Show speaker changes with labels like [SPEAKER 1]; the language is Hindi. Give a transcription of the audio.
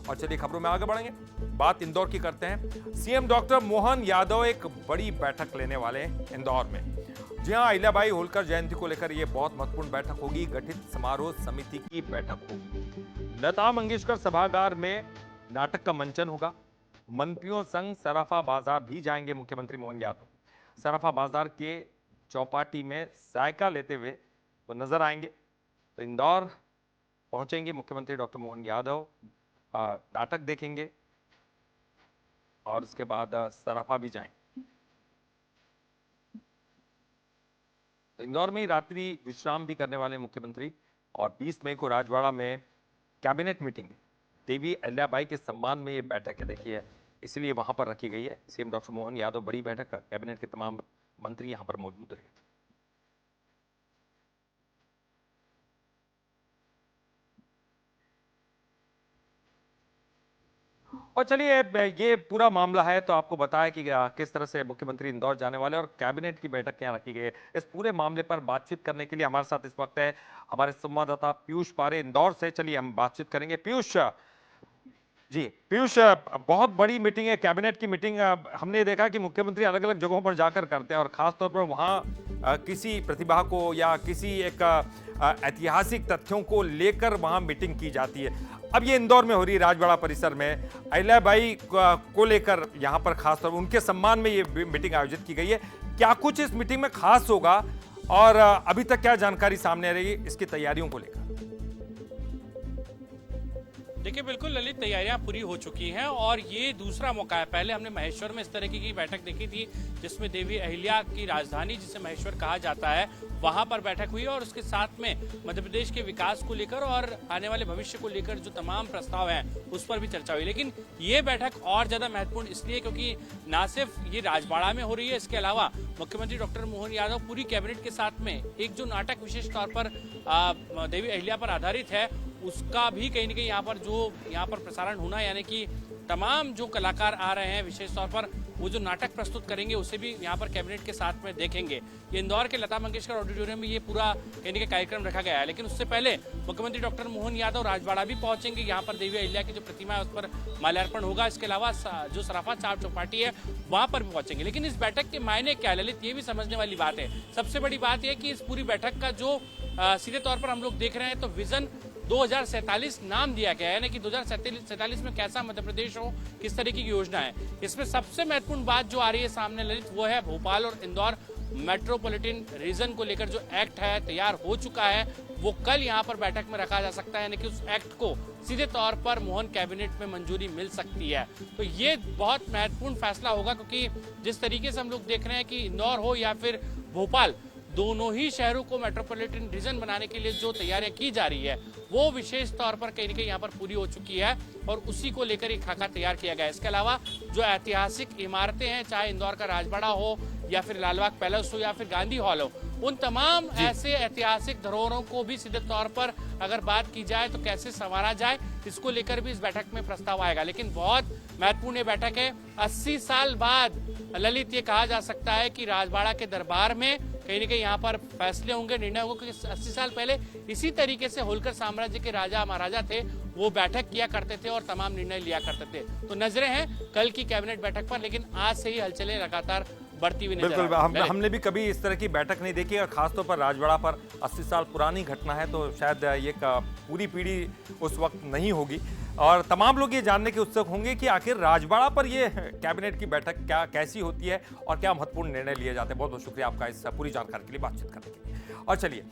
[SPEAKER 1] और चलिए खबरों में आगे बढ़ेंगे, बात इंदौर की करते हैं। सीएम डॉक्टर मोहन यादव एक बड़ी बैठक लेने वाले हैं इंदौर में। जी हां, अहिल्याबाई होलकर जयंती को लेकर यह बहुत महत्वपूर्ण बैठक होगी। गठित समारोह समिति की बैठक होगी। लता मंगेशकर सभागार में नाटक का मंचन होगा। मंत्रियों संग सराफा बाजार भी जाएंगे मुख्यमंत्री मोहन यादव। सराफा बाजार के चौपाटी में जायका लेते हुए वो नजर आएंगे। तो इंदौर पहुंचेंगे मुख्यमंत्री डॉक्टर मोहन यादव, नाटक देखेंगे और उसके बाद सराफा भी जाएंगे। तो इंदौर में ही रात्रि विश्राम भी करने वाले मुख्यमंत्री, और 20 मई को राजवाड़ा में कैबिनेट मीटिंग देवी अहिल्याबाई के सम्मान में ये बैठक है, देखिए इसलिए वहां पर रखी गई है। सीएम डॉक्टर मोहन यादव बड़ी बैठक, कैबिनेट के तमाम मंत्री यहां पर मौजूद रहे। और चलिए ये पूरा मामला है तो आपको बताया कि किस तरह से मुख्यमंत्री इंदौर जाने वाले और कैबिनेट की बैठक क्या रखी गई है। इस पूरे मामले पर बातचीत करने के लिए हमारे साथ इस वक्त है हमारे संवाददाता पीयूष पारे इंदौर से। चलिए हम बातचीत करेंगे। पीयूष जी, पीयूष, बहुत बड़ी मीटिंग है, कैबिनेट की मीटिंग। हमने देखा कि मुख्यमंत्री अलग अलग जगहों पर जाकर करते हैं और खासतौर पर वहाँ किसी प्रतिभा को या किसी एक ऐतिहासिक तथ्यों को लेकर वहाँ मीटिंग की जाती है। अब ये इंदौर में हो रही है, राजवाड़ा परिसर में अहिल्याबाई को लेकर यहाँ पर खासतौर पर उनके सम्मान में ये मीटिंग आयोजित की गई है। क्या कुछ इस मीटिंग में खास होगा और अभी तक क्या जानकारी सामने आ रही है इसकी तैयारियों को लेकर?
[SPEAKER 2] देखिए, बिल्कुल ललित, तैयारियां पूरी हो चुकी हैं और ये दूसरा मौका है। पहले हमने महेश्वर में इस तरह की बैठक देखी थी जिसमें देवी अहिल्या की राजधानी जिसे महेश्वर कहा जाता है वहां पर बैठक हुई और उसके साथ में मध्य प्रदेश के विकास को लेकर और आने वाले भविष्य को लेकर जो तमाम प्रस्ताव हैं उस पर भी चर्चा हुई। लेकिन ये बैठक और ज्यादा महत्वपूर्ण इसलिए क्योंकि ना सिर्फ ये राजवाड़ा में हो रही है, इसके अलावा मुख्यमंत्री डॉक्टर मोहन यादव पूरी कैबिनेट के साथ में एक जो नाटक विशेष तौर पर देवी अहिल्या पर आधारित है उसका भी कहीं न कहीं यहाँ पर प्रसारण होना, यानी कि तमाम जो कलाकार आ रहे हैं विशेष तौर पर वो जो नाटक प्रस्तुत करेंगे उसे भी यहाँ पर कैबिनेट के साथ में देखेंगे। ये इंदौर के लता मंगेशकर ऑडिटोरियम में ये पूरा कहीं न कहीं कार्यक्रम रखा गया है। लेकिन उससे पहले मुख्यमंत्री डॉक्टर मोहन यादव राजवाड़ा भी पहुंचेंगे। यहाँ पर देवी अहिल्या की जो प्रतिमा है उस पर माल्यार्पण होगा। इसके अलावा जो सराफा चार चौपाटी है वहां पर भी पहुंचेंगे। लेकिन इस बैठक के मायने क्या है ललित, ये भी समझने वाली बात है। सबसे बड़ी बात यह कि इस पूरी बैठक का जो सीधे तौर पर हम लोग देख रहे हैं तो विजन 2047 नाम दिया गया है, यानी कि 2047 में कैसा मध्य प्रदेश हो, किस तरीके की योजना है। इसमें सबसे महत्वपूर्ण बात जो आ रही है सामने ललित वो है भोपाल और इंदौर मेट्रोपॉलिटन रीजन को लेकर जो एक्ट है तैयार हो चुका है वो कल यहाँ पर बैठक में रखा जा सकता है, यानी कि उस एक्ट को सीधे तौर पर मोहन कैबिनेट में मंजूरी मिल सकती है। तो ये बहुत महत्वपूर्ण फैसला होगा क्योंकि जिस तरीके से हम लोग देख रहे हैं कि इंदौर हो या फिर भोपाल, दोनों ही शहरों को मेट्रोपॉलिटन रीजन बनाने के लिए जो तैयारियां की जा रही है वो विशेष तौर पर कहीं न कहीं यहाँ पर पूरी हो चुकी है और उसी को लेकर एक खाका तैयार किया गया है। इसके अलावा जो ऐतिहासिक इमारतें हैं, चाहे इंदौर का राजवाड़ा हो या फिर लालबाग पैलेस हो या फिर गांधी हॉल हो, उन तमाम ऐसे ऐतिहासिक धरोहरों को भी सीधे तौर पर अगर बात की जाए तो कैसे संवारा जाए, इसको लेकर भी इस बैठक में प्रस्ताव आएगा। लेकिन बहुत महत्वपूर्ण ये बैठक है। 80 साल बाद ललित ये कहा जा सकता है कि राजवाड़ा के दरबार में कहीं न कहीं यहाँ पर फैसले होंगे, निर्णय होगा, क्योंकि 80 साल पहले इसी तरीके से होलकर साम्राज्य के राजा महाराजा थे वो बैठक किया करते थे और तमाम निर्णय लिया करते थे। तो नजरें हैं कल की कैबिनेट बैठक पर, लेकिन आज से ही हलचलें लगातार बढ़ती हुई नजर
[SPEAKER 1] बिल्कुल,
[SPEAKER 2] आ रही हैं।
[SPEAKER 1] हमने भी कभी इस तरह की बैठक नहीं देखी और खासतौर पर राजवाड़ा पर 80 साल पुरानी घटना है तो शायद ये पूरी पीढ़ी उस वक्त नहीं होगी और तमाम लोग ये जानने के उत्सुक होंगे कि आखिर राजवाड़ा पर ये कैबिनेट की बैठक कैसी होती है और क्या महत्वपूर्ण निर्णय लिए जाते हैं। बहुत बहुत शुक्रिया आपका इस पूरी जानकारी के लिए, बातचीत करने के लिए। और चलिए